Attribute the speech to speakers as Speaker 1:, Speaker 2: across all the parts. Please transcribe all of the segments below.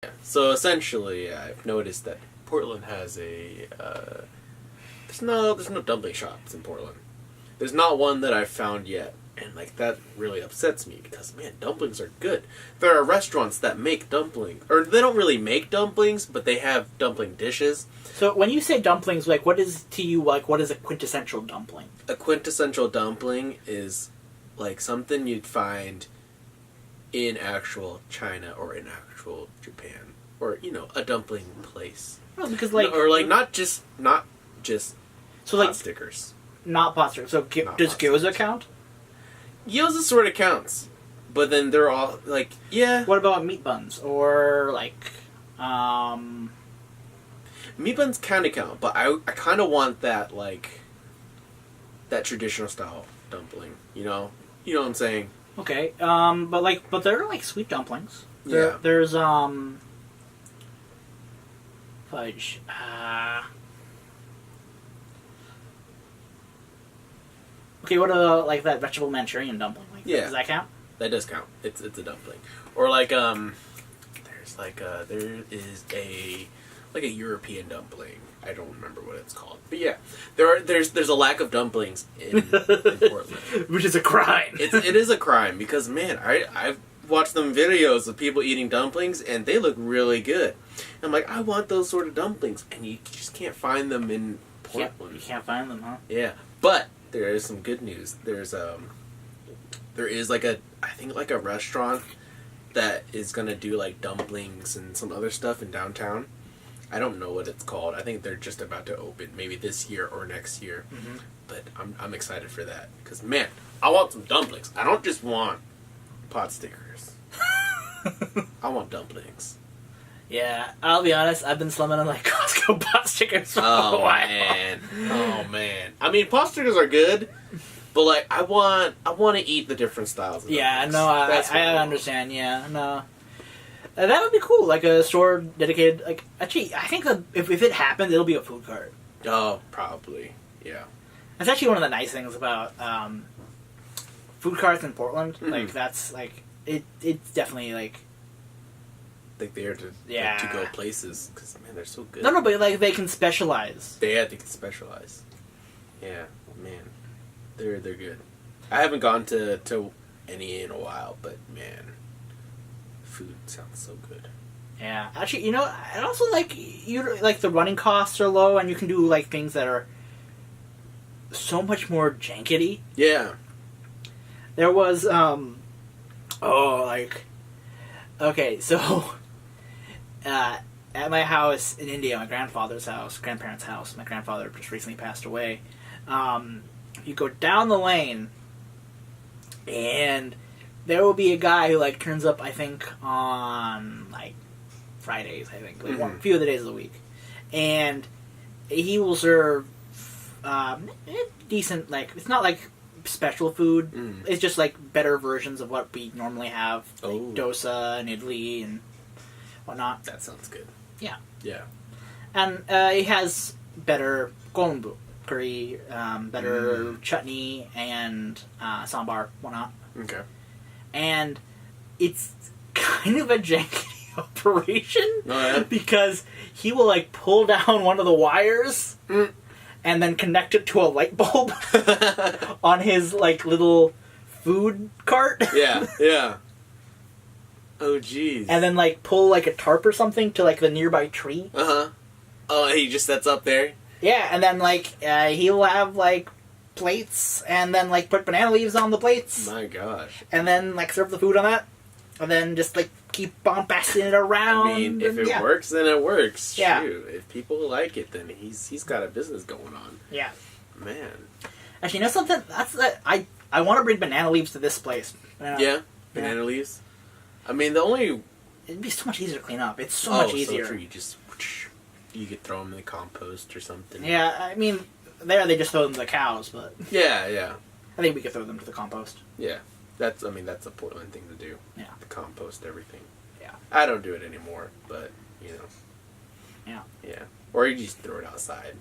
Speaker 1: Yeah. So essentially, I've noticed that Portland has a there's no dumpling shops in Portland. There's not one that I've found yet, and like that really upsets me because man, dumplings are good. There are restaurants that make dumplings, or they don't really make dumplings, but they have dumpling dishes.
Speaker 2: So when you say dumplings, like what is to you like what is a quintessential dumpling?
Speaker 1: A quintessential dumpling is like something you'd find in actual China or in actual Japan, or a dumpling place.
Speaker 2: Well, because like
Speaker 1: or like not just
Speaker 2: so
Speaker 1: pot
Speaker 2: like
Speaker 1: stickers.
Speaker 2: Not pot stickers. So does gyoza count?
Speaker 1: Gyoza sort of counts, but then they're all like
Speaker 2: What about meat buns or like
Speaker 1: meat buns kind of count, but I kind of want that like that traditional style dumpling. You know what I'm saying?
Speaker 2: Okay, but they're like sweet dumplings. There's fudge. Okay, what about like that vegetable Manchurian dumpling? Like,
Speaker 1: yeah,
Speaker 2: does that count?
Speaker 1: That does count. It's a dumpling. Or like there is a European dumpling. I don't remember what it's called, but yeah, there's a lack of dumplings in Portland,
Speaker 2: which is a crime.
Speaker 1: It is a crime because man, I've watched some videos of people eating dumplings and they look really good. I'm like, I want those sort of dumplings, and you just can't find them in Portland.
Speaker 2: You can't find them, huh?
Speaker 1: Yeah, but there is some good news. There is like a restaurant that is gonna do like dumplings and some other stuff in downtown. I don't know what it's called. I think they're just about to open, maybe this year or next year. Mm-hmm. But I'm excited for that because man, I want some dumplings. I don't just want pot stickers. I want dumplings.
Speaker 2: Yeah, I'll be honest. I've been slumming on like Costco pot stickers for a while.
Speaker 1: Oh man. I mean, pot stickers are good, but like I want to eat the different styles. Of dumplings.
Speaker 2: No, I understand. Yeah, no. That would be cool, like a store dedicated. Like, actually, I think that if it happens, it'll be a food cart.
Speaker 1: Oh, probably, yeah.
Speaker 2: That's actually one of the nice things about food carts in Portland. Mm-hmm. Like, that's like it's definitely like
Speaker 1: there to to go places because man, they're so good.
Speaker 2: No, but like they can specialize.
Speaker 1: They can specialize. Yeah, man, they're good. I haven't gone to any in a while, but man. Food sounds so good.
Speaker 2: Yeah, actually, and also like the running costs are low, and you can do like things that are so much more jankety.
Speaker 1: Yeah.
Speaker 2: There was okay, so at my house in India, my grandparents' house. My grandfather just recently passed away. You go down the lane, and there will be a guy who like turns up, I think, on like Fridays. I think like a few of the days of the week, and he will serve decent. Like it's not like special food. It's just like better versions of what we normally have, like dosa and idli and whatnot.
Speaker 1: That sounds good.
Speaker 2: Yeah.
Speaker 1: Yeah.
Speaker 2: And he has better golumbu curry, better chutney and sambar, whatnot.
Speaker 1: Okay.
Speaker 2: And it's kind of a janky operation because he will like pull down one of the wires and then connect it to a light bulb on his like little food cart.
Speaker 1: Yeah. Oh jeez.
Speaker 2: And then like pull like a tarp or something to like the nearby tree.
Speaker 1: Oh, he just sets up there.
Speaker 2: Yeah, and then like he'll have like plates and then like put banana leaves on the plates.
Speaker 1: My gosh.
Speaker 2: And then like serve the food on that. And then just like keep on passing it around.
Speaker 1: I mean, if it works, then it works.
Speaker 2: Yeah.
Speaker 1: Shoot. If people like it, then he's got a business going on.
Speaker 2: Yeah.
Speaker 1: Man.
Speaker 2: Actually, you know something? I want to bring banana leaves to this place.
Speaker 1: Banana leaves. I mean,
Speaker 2: it'd be so much easier to clean up. It's so much easier.
Speaker 1: So true. You could throw them in the compost or something.
Speaker 2: Yeah, I mean, they just throw them to the cows, but
Speaker 1: yeah.
Speaker 2: I think we could throw them to the compost.
Speaker 1: Yeah, that's a Portland thing to do.
Speaker 2: Yeah,
Speaker 1: to compost everything.
Speaker 2: Yeah,
Speaker 1: I don't do it anymore, but
Speaker 2: Yeah.
Speaker 1: Or you just throw it outside,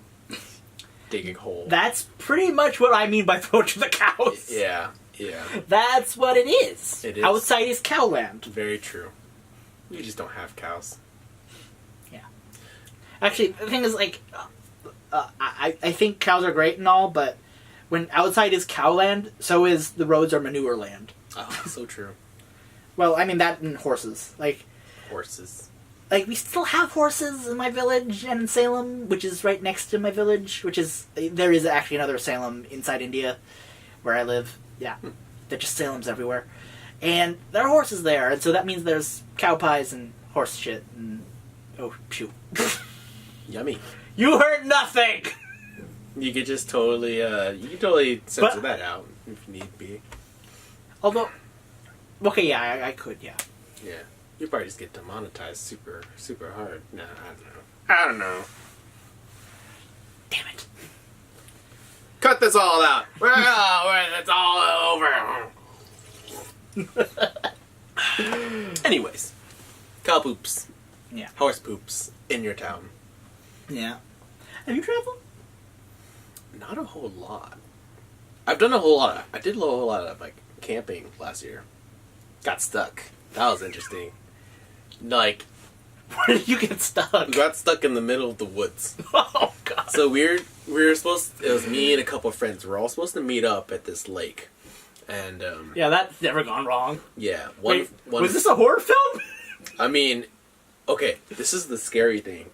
Speaker 1: dig a hole.
Speaker 2: That's pretty much what I mean by throw it to the cows.
Speaker 1: Yeah.
Speaker 2: That's what it is.
Speaker 1: It is.
Speaker 2: Outside is cowland.
Speaker 1: Very true. You just don't have cows.
Speaker 2: Actually, the thing is, like, I think cows are great and all, but when outside is cow land, so is the roads are manure land.
Speaker 1: Oh, so true.
Speaker 2: Well, I mean, that and horses. Like,
Speaker 1: Horses.
Speaker 2: we still have horses in my village and in Salem, which is right next to my village, there is actually another Salem inside India where I live. Yeah. They're just Salems everywhere. And there are horses there, and so that means there's cow pies and horse shit and... Oh, shoot.
Speaker 1: Yummy.
Speaker 2: You heard nothing!
Speaker 1: You could just totally, censor that out if need be.
Speaker 2: Although... Okay, yeah, I could, yeah.
Speaker 1: Yeah. You probably just get demonetized super, super hard. Nah, I don't know.
Speaker 2: Damn it.
Speaker 1: Cut this all out! It's all over! Anyways. Cow poops.
Speaker 2: Yeah.
Speaker 1: Horse poops in your town.
Speaker 2: Yeah. Have you traveled?
Speaker 1: Not a whole lot. I've done a whole lot. I did a whole lot of, like, camping last year. Got stuck. That was interesting. Like...
Speaker 2: Where did you get stuck?
Speaker 1: We got stuck in the middle of the woods.
Speaker 2: Oh, God.
Speaker 1: So we were supposed... It was me and a couple of friends. We were all supposed to meet up at this lake. And,
Speaker 2: yeah, that's never gone wrong.
Speaker 1: Yeah.
Speaker 2: Wait, was this a horror film?
Speaker 1: I mean... Okay, this is the scary thing.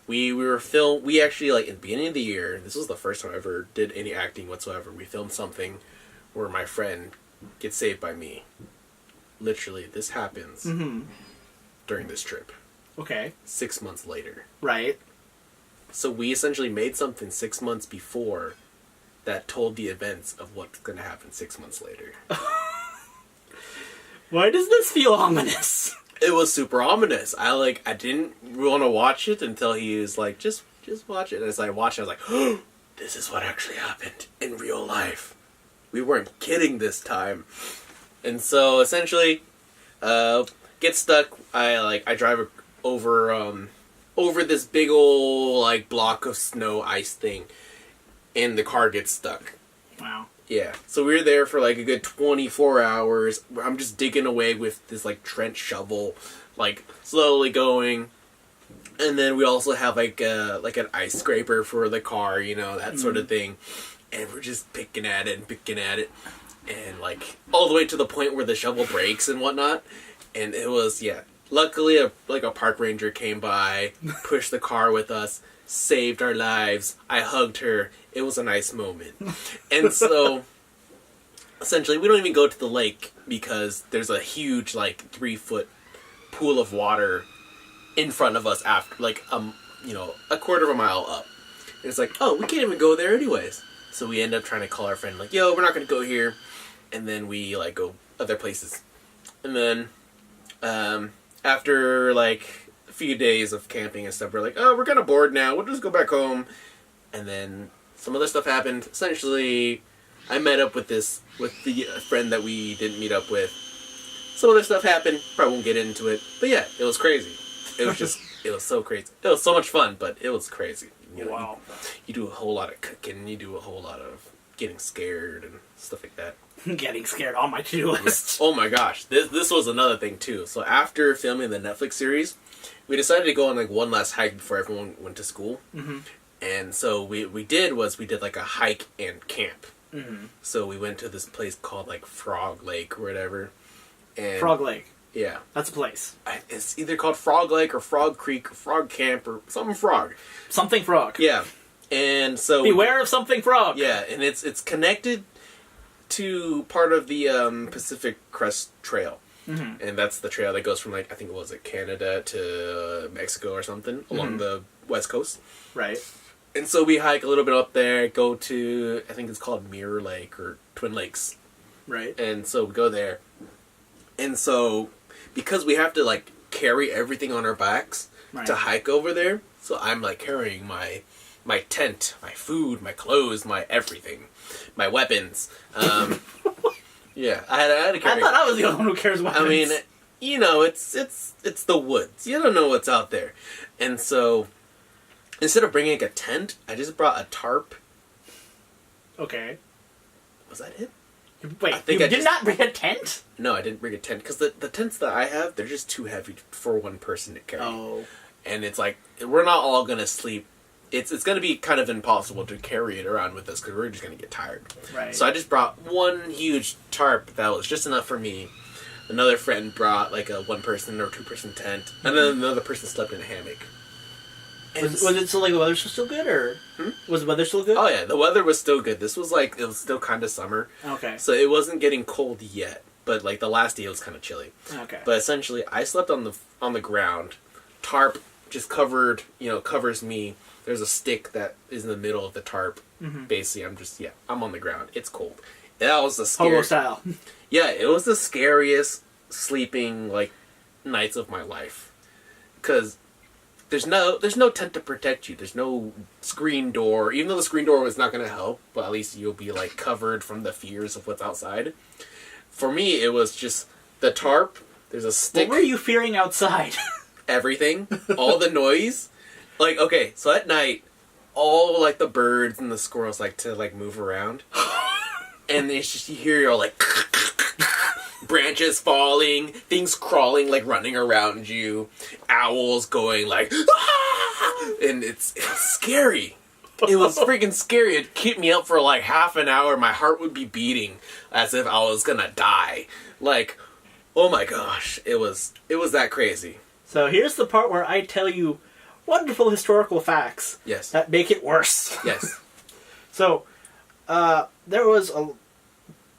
Speaker 1: We actually, like, in the beginning of the year, this was the first time I ever did any acting whatsoever. We filmed something where my friend gets saved by me. Literally, this happens during this trip.
Speaker 2: Okay.
Speaker 1: 6 months later.
Speaker 2: Right.
Speaker 1: So we essentially made something 6 months before that told the events of what's going to happen 6 months later.
Speaker 2: Why does this feel ominous?
Speaker 1: It was super ominous. I didn't want to watch it until he was like, just watch it. And as I watched it, I was like, oh, this is what actually happened in real life. We weren't kidding this time. And so essentially, get stuck. I drive over this big old like block of snow ice thing, and the car gets stuck.
Speaker 2: Wow.
Speaker 1: Yeah, so we were there for like a good 24 hours. I'm just digging away with this like trench shovel, like slowly going. And then we also have like an ice scraper for the car, you know, that sort of thing. And we're just picking at it, and like all the way to the point where the shovel breaks and whatnot. And it was, yeah, luckily a park ranger came by, pushed the car with us, saved our lives. I hugged her. It was a nice moment. And so, essentially, we don't even go to the lake because there's a huge, like, 3-foot pool of water in front of us after, like, a quarter of a mile up. And it's like, oh, we can't even go there anyways. So we end up trying to call our friend, like, yo, we're not going to go here. And then we, like, go other places. And then, after, like, a few days of camping and stuff, we're like, oh, we're kind of bored now. We'll just go back home. And then some other stuff happened. Essentially, I met up with the friend that we didn't meet up with. Some other stuff happened. Probably won't get into it. But yeah, it was crazy. It was just, it was so crazy. It was so much fun, but it was crazy. You know,
Speaker 2: wow.
Speaker 1: You do a whole lot of cooking. You do a whole lot of getting scared and stuff like that.
Speaker 2: Getting scared on my to-do list.
Speaker 1: Oh my gosh. This was another thing too. So after filming the Netflix series, we decided to go on like one last hike before everyone went to school. Mm-hmm. And so we did like a hike and camp. Mm-hmm. So we went to this place called like Frog Lake or whatever. And
Speaker 2: Frog Lake.
Speaker 1: Yeah.
Speaker 2: That's a place.
Speaker 1: It's either called Frog Lake or Frog Creek or Frog Camp or something frog.
Speaker 2: Something frog.
Speaker 1: Yeah. And so...
Speaker 2: Beware of something frog.
Speaker 1: Yeah, and it's connected to part of the Pacific Crest Trail. Mm-hmm. And that's the trail that goes from, like, I think it was Canada to Mexico or something along the west coast.
Speaker 2: Right.
Speaker 1: And so we hike a little bit up there, go to, I think it's called Mirror Lake or Twin Lakes.
Speaker 2: Right.
Speaker 1: And so we go there. And so, because we have to, like, carry everything on our backs to hike over there, so I'm, like, carrying my tent, my food, my clothes, my everything, my weapons. Yeah, I had to carry.
Speaker 2: I thought I was the only one who carries weapons.
Speaker 1: I mean, you know, it's the woods. You don't know what's out there. And so, instead of bringing like a tent, I just brought a tarp.
Speaker 2: Okay.
Speaker 1: Was that it?
Speaker 2: Wait, you did not bring a tent?
Speaker 1: No, I didn't bring a tent, because the tents that I have, they're just too heavy for one person to carry.
Speaker 2: Oh.
Speaker 1: and it's like we're not all gonna sleep. It's gonna be kind of impossible to carry it around with us because we're just gonna get tired.
Speaker 2: Right.
Speaker 1: So I just brought one huge tarp that was just enough for me. Another friend brought like a 1-person or 2-person tent, and then another person slept in a hammock.
Speaker 2: Was it still like the weather still good, or was the weather still good?
Speaker 1: Oh yeah, the weather was still good. This was like it was still kind of summer.
Speaker 2: Okay.
Speaker 1: So it wasn't getting cold yet, but like the last day it was kind of chilly.
Speaker 2: Okay.
Speaker 1: But essentially, I slept on the ground. Tarp just covers me. There's a stick that is in the middle of the tarp. Mm-hmm. Basically, I'm on the ground. It's cold. That was the
Speaker 2: Hobo style.
Speaker 1: Yeah, it was the scariest sleeping like nights of my life. Cause there's no tent to protect you. There's no screen door. Even though the screen door was not going to help, but at least you'll be like covered from the fears of what's outside. For me, it was just the tarp. There's a stick.
Speaker 2: What were you fearing outside?
Speaker 1: Everything, all the noise. Like, okay, so at night, all like the birds and the squirrels like to like move around, and it's just you hear like branches falling, things crawling like running around you, owls going like, ah! And it's scary. It was freaking scary. It'd keep me up for like half an hour. My heart would be beating as if I was gonna die. Like, oh my gosh, it was that crazy.
Speaker 2: So here's the part where I tell you wonderful historical facts.
Speaker 1: Yes.
Speaker 2: That make it worse.
Speaker 1: Yes.
Speaker 2: So, there was a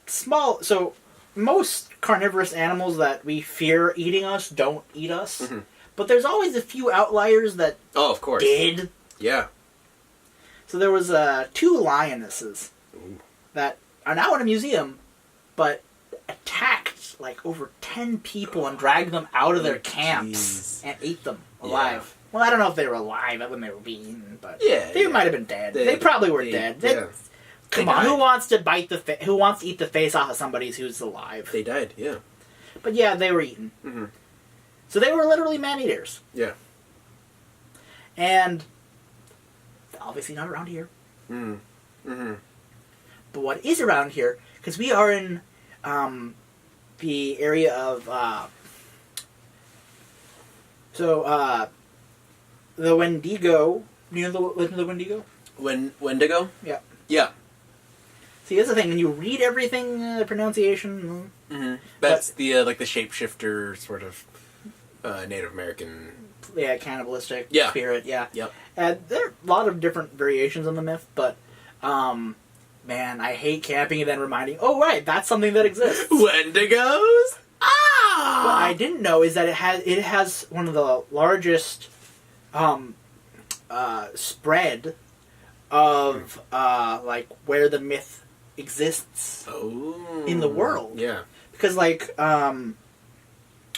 Speaker 2: small... So, most carnivorous animals that we fear eating us don't eat us. Mm-hmm. But there's always a few outliers that
Speaker 1: of course.
Speaker 2: Did.
Speaker 1: Yeah.
Speaker 2: So there was 2 lionesses that are now in a museum, but attacked like over 10 people and dragged them out of their camps and ate them alive. Yeah. Well, I don't know if they were alive when they were being eaten, but they might have been dead. They probably were dead. Come on, who wants to who wants to eat the face off of somebody who's alive?
Speaker 1: They died, yeah.
Speaker 2: But yeah, they were eaten. Mm-hmm. So they were literally man-eaters.
Speaker 1: Yeah.
Speaker 2: And obviously not around here.
Speaker 1: Mm. Mm-hmm.
Speaker 2: But what is around here, because we are in the area of the Wendigo. You know the legend of the Wendigo?
Speaker 1: Wendigo?
Speaker 2: Yeah.
Speaker 1: Yeah.
Speaker 2: See, that's the thing. When you read everything, the pronunciation.
Speaker 1: Mm-hmm. That's the like the shapeshifter sort of Native American.
Speaker 2: Yeah, cannibalistic spirit. Yeah.
Speaker 1: Yep.
Speaker 2: There are a lot of different variations on the myth, but man, I hate camping and then reminding. Oh, right, that's something that exists.
Speaker 1: Wendigos. Ah.
Speaker 2: What I didn't know is that it has one of the largest spread of like where the myth exists in the world.
Speaker 1: Yeah.
Speaker 2: Because like when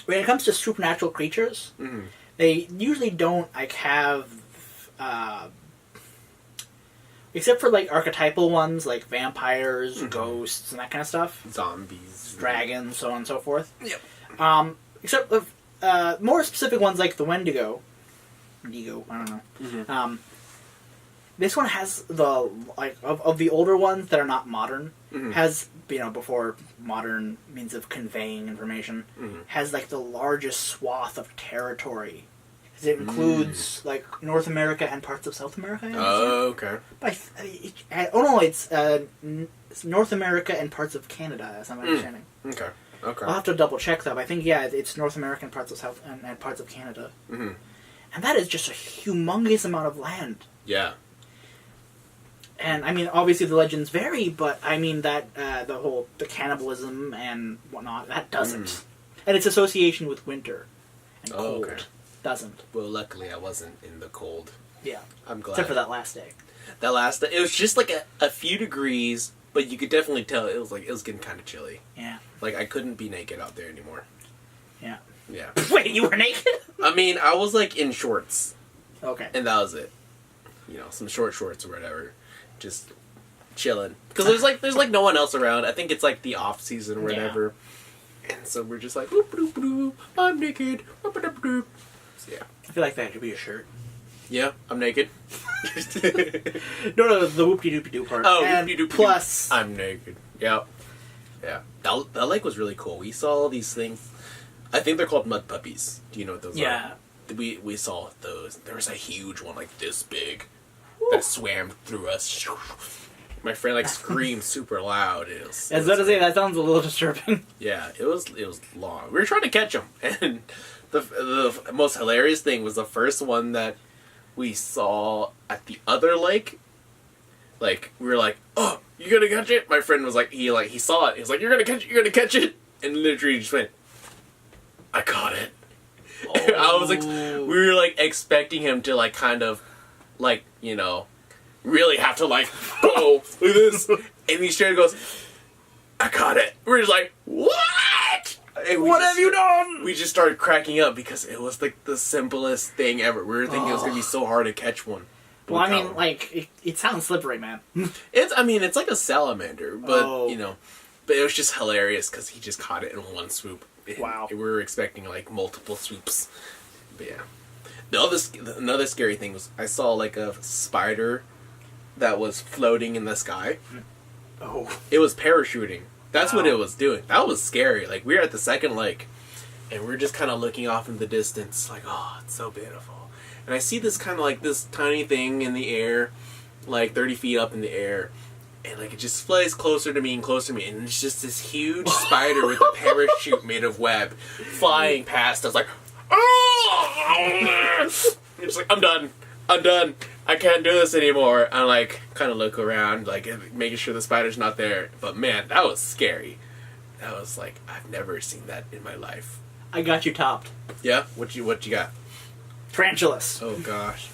Speaker 2: it comes to supernatural creatures, they usually don't like have except for like archetypal ones like vampires, ghosts, and that kind of stuff.
Speaker 1: Zombies,
Speaker 2: dragons, so on and so forth.
Speaker 1: Yep.
Speaker 2: Except more specific ones like the Wendigo. I don't know. Mm-hmm. This one has the like of the older ones that are not modern has before modern means of conveying information has like the largest swath of territory. It includes like North America and parts of South America.
Speaker 1: Oh, okay.
Speaker 2: But it's North America and parts of Canada, as I'm understanding.
Speaker 1: Okay. Okay.
Speaker 2: I'll have to double check that. But I think it's North America and parts of South and parts of Canada. Mm-hmm. And that is just a humongous amount of land.
Speaker 1: Yeah.
Speaker 2: And I mean, obviously the legends vary, but I mean that the cannibalism and whatnot that doesn't, and its association with winter and cold doesn't.
Speaker 1: Well, luckily I wasn't in the cold.
Speaker 2: Yeah,
Speaker 1: I'm glad.
Speaker 2: Except for that last day.
Speaker 1: That last day, it was just like a few degrees, but you could definitely tell it was getting kind of chilly.
Speaker 2: Yeah.
Speaker 1: Like I couldn't be naked out there anymore.
Speaker 2: Yeah.
Speaker 1: Yeah.
Speaker 2: Wait, you were naked?
Speaker 1: I mean, I was like in shorts.
Speaker 2: Okay.
Speaker 1: And that was it. Some short shorts or whatever. Just chilling. Because there's like no one else around. I think it's like the off season or whatever. Yeah. And so we're just like, boop, boop, boop, I'm naked. Boop, boop, boop. So, yeah.
Speaker 2: I feel like that could be a shirt.
Speaker 1: Yeah, I'm naked.
Speaker 2: No, the whoop-de-doop-de-doo part.
Speaker 1: Oh, whoop-de-doop-de-doo.
Speaker 2: Plus,
Speaker 1: I'm naked. Yep. Yeah. That lake was really cool. We saw all these things. I think they're called mud puppies. Do you know what those are? we saw those. There was a huge one like this big that swam through us. My friend like screamed super loud. It was
Speaker 2: to say, that sounds a little disturbing.
Speaker 1: Yeah, it was long. We were trying to catch him, and the most hilarious thing was the first one that we saw at the other lake. Like we were like, "Oh, you gonna catch it?" My friend was like, he saw it. He was like, "You're gonna catch it. You're gonna catch it," and literally just went, "I caught it." Oh. I was like, we were like expecting him to like kind of like really have to like go look at this, and he straight goes, "I caught it." We're just like, "What?
Speaker 2: What have you done?"
Speaker 1: We just started cracking up because it was like the simplest thing ever. We were thinking it was gonna be so hard to catch one.
Speaker 2: Well, I mean, like it sounds slippery, man.
Speaker 1: It's like a salamander, but but it was just hilarious because he just caught it in one swoop.
Speaker 2: Wow.
Speaker 1: We were expecting like multiple swoops, but yeah. Another scary thing was I saw like a spider that was floating in the sky.
Speaker 2: Oh.
Speaker 1: It was parachuting. That's what it was doing. That was scary. Like, we were at the second lake, and we're just kind of looking off in the distance, like, oh, it's so beautiful. And I see this kind of like this tiny thing in the air, like 30 feet up in the air, and like it just flies closer to me and closer to me, and it's just this huge spider with a parachute made of web flying past us, like, oh! It's like, I'm done. I can't do this anymore. I like kind of look around, like making sure the spider's not there. But man, that was scary. That was like, I've never seen that in my life.
Speaker 2: I got you topped.
Speaker 1: Yeah? What you got?
Speaker 2: Tarantulas.
Speaker 1: Oh gosh.